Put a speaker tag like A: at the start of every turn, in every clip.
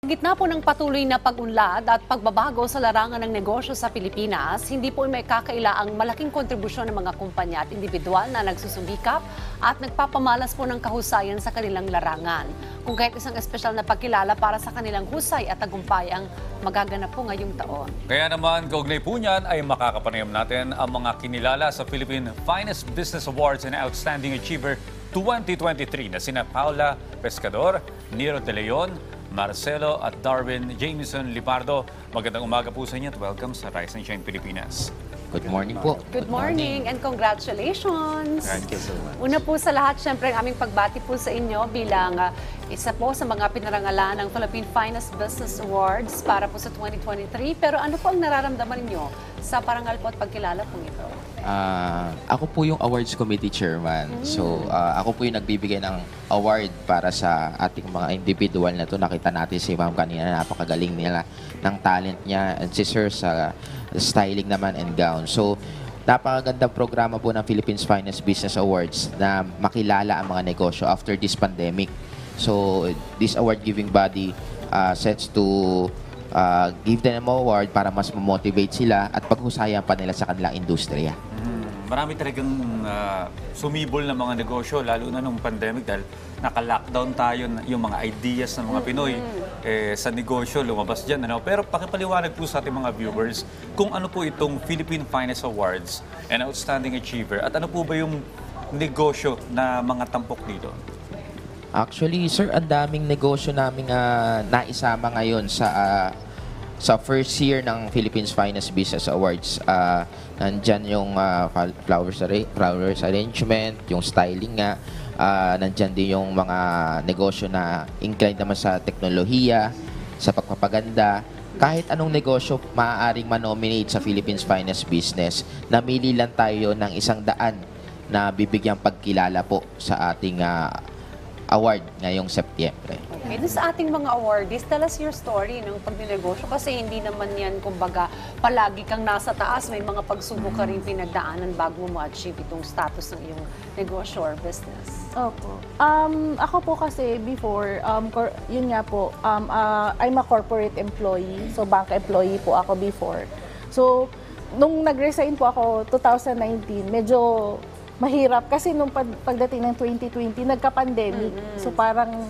A: Gitna po ng patuloy na pag-unlad at pagbabago sa larangan ng negosyo sa Pilipinas, hindi po may kakaila ang malaking kontribusyon ng mga kumpanya at individual na nagsusumikap at nagpapamalas po ng kahusayan sa kanilang larangan. Kung kahit isang espesyal na pagkilala para sa kanilang husay at tagumpay ang magaganap po ngayong taon.
B: Kaya naman, kaugnay po niyan ay makakapanayam natin ang mga kinilala sa Philippine Finest Business Awards and Outstanding Achiever 2023 na sina Paula Pescador, Nero De Leon, Marcelo at Darwin Jameson Lipardo. Magandang umaga po sa inyo at welcome sa Rise and Shine Pilipinas.
C: Good morning po.
A: Good morning and congratulations!
B: Thank you so much.
A: Una po sa lahat, syempre ang aming pagbati po sa inyo bilang isa po sa mga pinarangalan ng Philippine Finest Business Awards para po sa 2023. Pero ano po ang nararamdaman ninyo sa parangal po at pagkilala po ito?
C: Ako po yung awards committee chairman. So, ako po yung nagbibigay ng award para sa ating mga individual na to. Nakita natin si ma'am kanina, napakagaling nila ng talent niya. And si sir sa styling naman and gown. So, napakagandang programa po ng Philippines Finest Business Awards na makilala ang mga negosyo after this pandemic. So, this award-giving body sets to give them an award para mas motivate sila at paghusayan pa nila sa kanilang industriya.
B: Marami talagang sumibol na mga negosyo, lalo na nung pandemic dahil naka-lockdown tayo, yung mga ideas ng mga Pinoy sa negosyo lumabas dyan. Ano? Pero pakipaliwanag po sa ating mga viewers kung ano po itong Philippine Finest Awards and Outstanding Achiever at ano po ba yung negosyo na mga tampok dito?
C: Actually, sir, ang daming negosyo namin naisama ngayon sa first year ng Philippines Finest Business Awards. Nandyan yung flowers arrangement, yung styling nga. Nandyan din yung mga negosyo na inclined naman sa teknolohiya, sa pagpapaganda. Kahit anong negosyo maaaring manominate sa Philippines Finest Business, namili lang tayo ng 100 na bibigyang pagkilala po sa ating award ngayong Setyembre.
A: Okay, doon sa ating mga awardees, tell us your story ng pagninegosyo kasi hindi naman yan, kumbaga, palagi kang nasa taas, may mga pagsubok ka rin pinagdaanan bago mo ma-achieve itong status ng iyong negosyo or business.
D: Opo. Ako po kasi before, yun nga po, I'm a corporate employee. So, bank employee po ako before. So, nung nag-resign po ako 2019, medyo mahirap kasi nung pagdating ng 2020, nagka-pandemic. So parang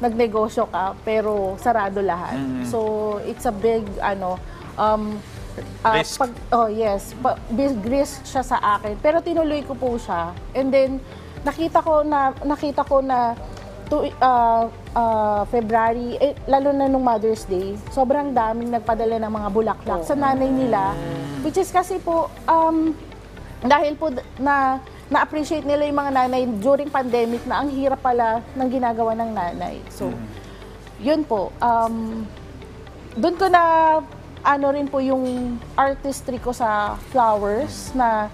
D: nagnegosyo ka pero sarado lahat. So it's a big
B: Risk.
D: Big risk siya sa akin. Pero tinuloy ko po siya. And then nakita ko na February, lalo na nung Mother's Day, sobrang daming nagpadala ng mga bulaklak sa nanay nila. Which is kasi po dahil po na-appreciate nila yung mga nanay during pandemic na ang hirap pala ng ginagawa ng nanay. So, yun po. Doon ko na rin po yung artistry ko sa flowers na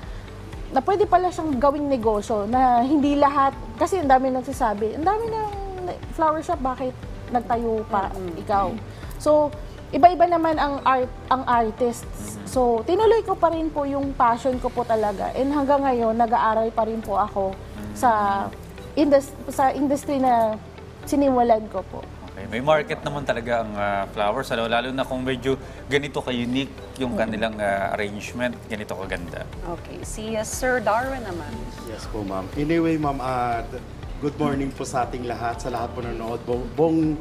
D: pwede pala siyang gawing negosyo na hindi lahat, kasi ang dami nagsasabi, ang dami ng flower shop, bakit nagtayo pa ikaw? So, iba-iba naman ang artists. So, tinuloy ko pa rin po yung passion ko po talaga. And hanggang ngayon, nag-aaral pa rin po ako sa industry na sinimulan ko po.
B: Okay. May market naman talaga ang flowers, lalo na kung medyo ganito ka-unique yung kanilang arrangement, ganito kaganda.
A: Okay, si Sir Darwin naman.
E: Yes po, ma'am. Anyway, ma'am, good morning po sa ating lahat, sa lahat po nanonood, buong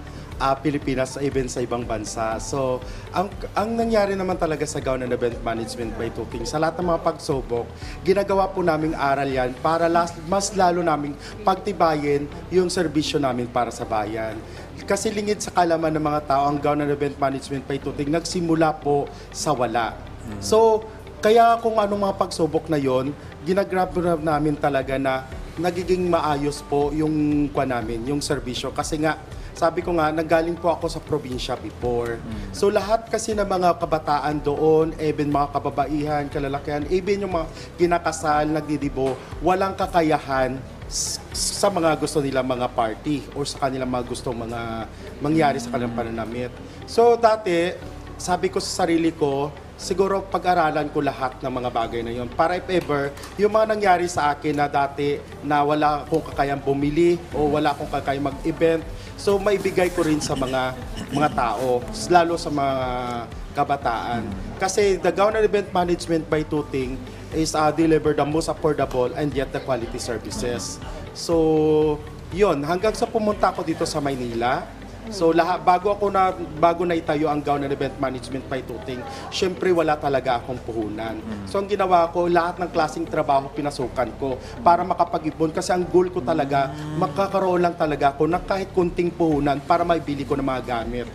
E: Pilipinas, even sa ibang bansa. So, ang nangyari naman talaga sa Gown and Event Management by Tuting, sa lahat ng mga pagsubok, ginagawa po naming aral yan para mas lalo naming pagtibayin yung serbisyo namin para sa bayan. Kasi lingid sa kalaman ng mga tao, ang Gown and Event Management by Tuting nagsimula po sa wala. So, kaya kung anong mga pagsubok na yon, ginagrab namin talaga na nagiging maayos po yung namin, yung serbisyo. Kasi nga, sabi ko nga, nanggaling po ako sa probinsya before. So lahat kasi ng mga kabataan doon, even mga kababaihan, kalalakihan, even yung mga kinakasal, nagdidibo, walang kakayahan sa mga gusto nila mga party or sa kanilang mga gustong mga mangyari sa kanilang pananamit. So dati, sabi ko sa sarili ko, siguro pag-aralan ko lahat ng mga bagay na yun. Para if ever, yung mga nangyari sa akin na dati na wala akong kakayang bumili o wala akong kakayang mag-event, So maibigay ko rin sa mga tao, lalo sa mga kabataan. Kasi the gown and event management by Tuting is deliver the most affordable and yet the quality services. So, yun, hanggang sa pumunta ako dito sa Maynila. So bago na itayo ang gown and event management by Tuting, syempre wala talaga akong puhunan. So ang ginawa ko, lahat ng klaseng trabaho pinasukan ko para makapag-ipon kasi ang goal ko talaga, makakaroon lang talaga ako ng kahit kunting puhunan para maibili ko ng mga gamit.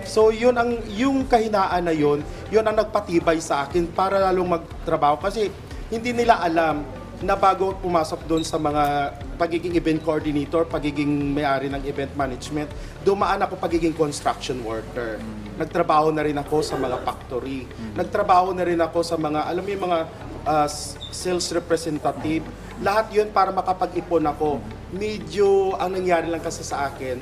E: So yung kahinaan na yun ang nagpatibay sa akin para lalong magtrabaho kasi hindi nila alam na bago pumasok doon sa mga pagiging event coordinator, pagiging may-ari ng event management, dumaan ako pagiging construction worker. Nagtrabaho na rin ako sa mga factory. Nagtrabaho na rin ako sa mga, alam mo yung mga sales representative. Lahat yun para makapag-ipon ako. Medyo, ang nangyari lang kasi sa akin,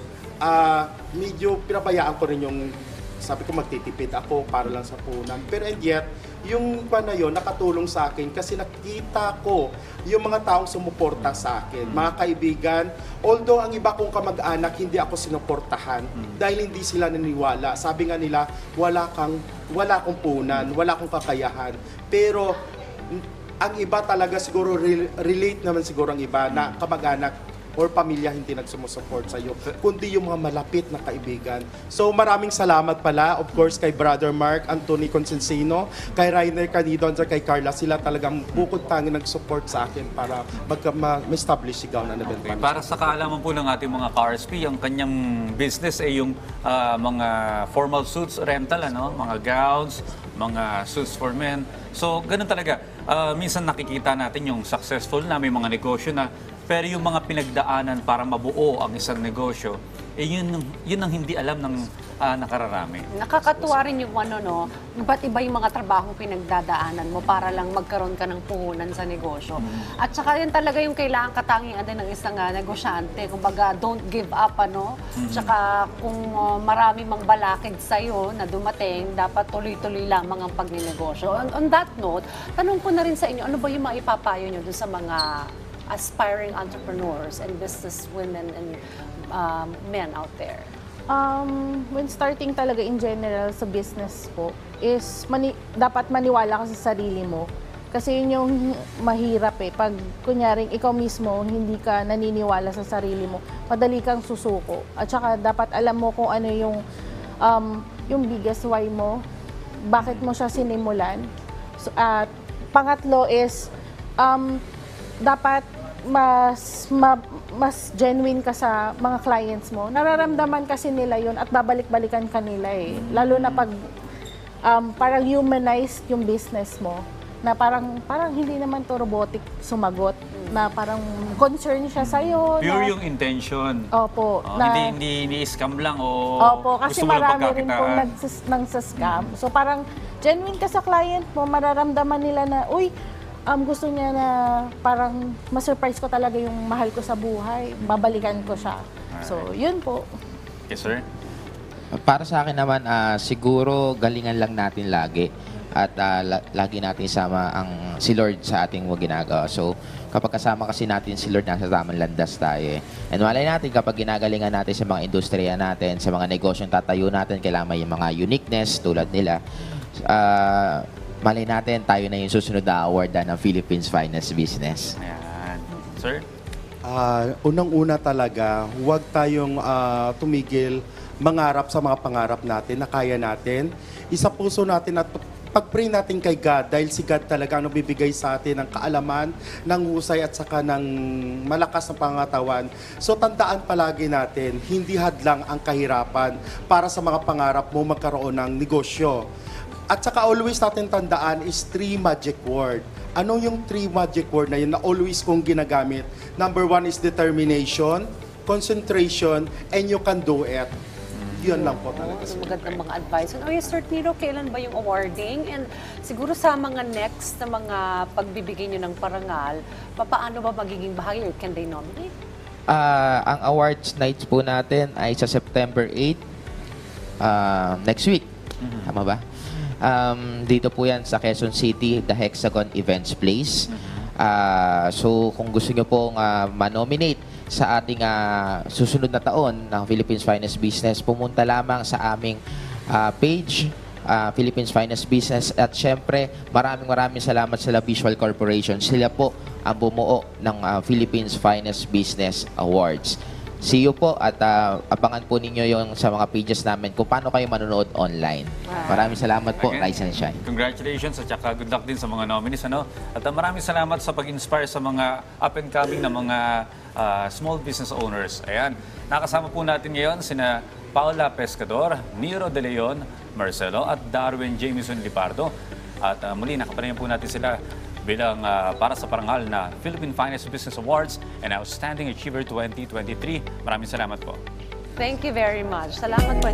E: medyo pinabayaan ko rin yung, sabi ko magtitipid ako para lang sa punan. Pero and yet, yung pa na yun, nakatulong sa akin kasi nakita ko yung mga taong sumuporta sa akin, mga kaibigan. Although ang iba kong kamag-anak, hindi ako sinuportahan dahil hindi sila naniwala. Sabi nga nila, wala akong punan, wala akong kakayahan. Pero ang iba talaga siguro, relate naman siguro ang iba na kamag-anak or pamilya hindi nagsumusuport sa iyo, kundi yung mga malapit na kaibigan. So maraming salamat pala, of course, kay Brother Mark, Anthony Consensino, kay Rainer Canido, at kay Carla. Sila talagang bukod tangi nag-support sa akin para ma-establish si Gown and Event Management.
B: Para sa kaalaman po ng ating mga ka-RSP, ang kanyang business ay yung mga formal suits rental, mga gowns, mga suits for men. So, ganun talaga. Minsan nakikita natin yung successful na may mga negosyo na, pero yung mga pinagdaanan para mabuo ang isang negosyo, yun ang hindi alam ng nakararami.
A: Nakakatuwa rin yung ba't iba yung mga trabahong pinagdadaanan mo para lang magkaroon ka ng puhunan sa negosyo. At saka yan talaga yung kailangan katangian din ng isang negosyante. Kumbaga, don't give up, Tsaka kung marami mang balakid sa'yo na dumating, dapat tuloy-tuloy lamang ang pagninegosyo. On that note, tanong ko na rin sa inyo, ano ba yung maipapayo nyo dun sa mga aspiring entrepreneurs and business women and men out there?
D: When starting talaga in general sa business po, is dapat maniwala ka sa sarili mo. Kasi yun yung mahirap Pag kunyaring ikaw mismo, hindi ka naniniwala sa sarili mo, madali kang susuko. At saka dapat alam mo kung ano yung biggest why mo, bakit mo siya sinimulan. So, at pangatlo is, dapat mas genuine ka sa mga clients mo. Nararamdaman kasi nila yun at babalik-balikan ka nila Lalo na pag parang humanized yung business mo. Na parang hindi naman to robotic sumagot. Na parang concern siya sa'yo.
B: Pure yung intention.
D: Opo.
B: Hindi scam lang o
D: opo, kasi
B: gusto mo lang
D: marami rin
B: pagkakitaan.
D: pong nagsascam. So parang genuine ka sa client mo, mararamdaman nila na, uy, gusto niya na parang ma-surprise ko talaga yung mahal ko sa buhay. Babalikan ko siya. So, yun po.
B: Yes, sir.
C: Para sa akin naman, siguro galingan lang natin lagi. At lagi natin isama si Lord sa ating mga ginagawa. So, kapag kasama kasi natin si Lord, nasa tamang landas tayo And malay natin, kapag ginagalingan natin sa mga industriya natin, sa mga negosyong tatayo natin, kailangan may mga uniqueness tulad nila. Malay natin, tayo na yung susunod na award ng Philippines Finest Business.
B: Ayan. Sir?
E: Unang-una talaga, huwag tayong tumigil mangarap sa mga pangarap natin na kaya natin. Isa puso natin at pag-pray natin kay God dahil si God talaga ang bibigay sa atin ng kaalaman, ng husay at saka ng malakas na pangatawan. So tandaan palagi natin, hindi hadlang ang kahirapan para sa mga pangarap mo magkaroon ng negosyo. At saka always natin tandaan is 3 magic word. Ano yung 3 magic word na yun na always kong ginagamit? Number 1 is determination, concentration, and you can do it. Yun lang po talaga.
A: Magandang mga advice. Sir Nilo, kailan ba yung awarding? And siguro sa mga next na mga pagbibigay nyo ng parangal, paano ba magiging bahagi? Can they nominate?
C: Ang awards nights po natin ay sa September 8, next week. Tama ba? Dito po yan sa Quezon City, the Hexagon Events Place. So kung gusto nyo pong manominate, sa ating susunod na taon ng Philippines Finest Business, pumunta lamang sa aming page, Philippines Finest Business. At syempre, maraming salamat sa La Visual Corporation. Sila po ang bumuo ng Philippines Finest Business Awards. See you po at abangan po ninyo yung sa mga pages namin kung paano kayo manonood online. Maraming salamat po,
B: Again,
C: Rise and Shine.
B: Congratulations at saka good luck din sa mga nominees. At maraming salamat sa pag-inspire sa mga up-and-coming na mga small business owners. Ayan, nakasama po natin ngayon sina Paula Pescador, Nero De Leon, Marcelo at Darwin Jamison Lipardo. At muli, nakapanayan po natin sila bilang para sa parangal na Philippine Finest Business Awards and Outstanding Achiever 2023. Maraming salamat po.
A: Thank you very much. Salamat po.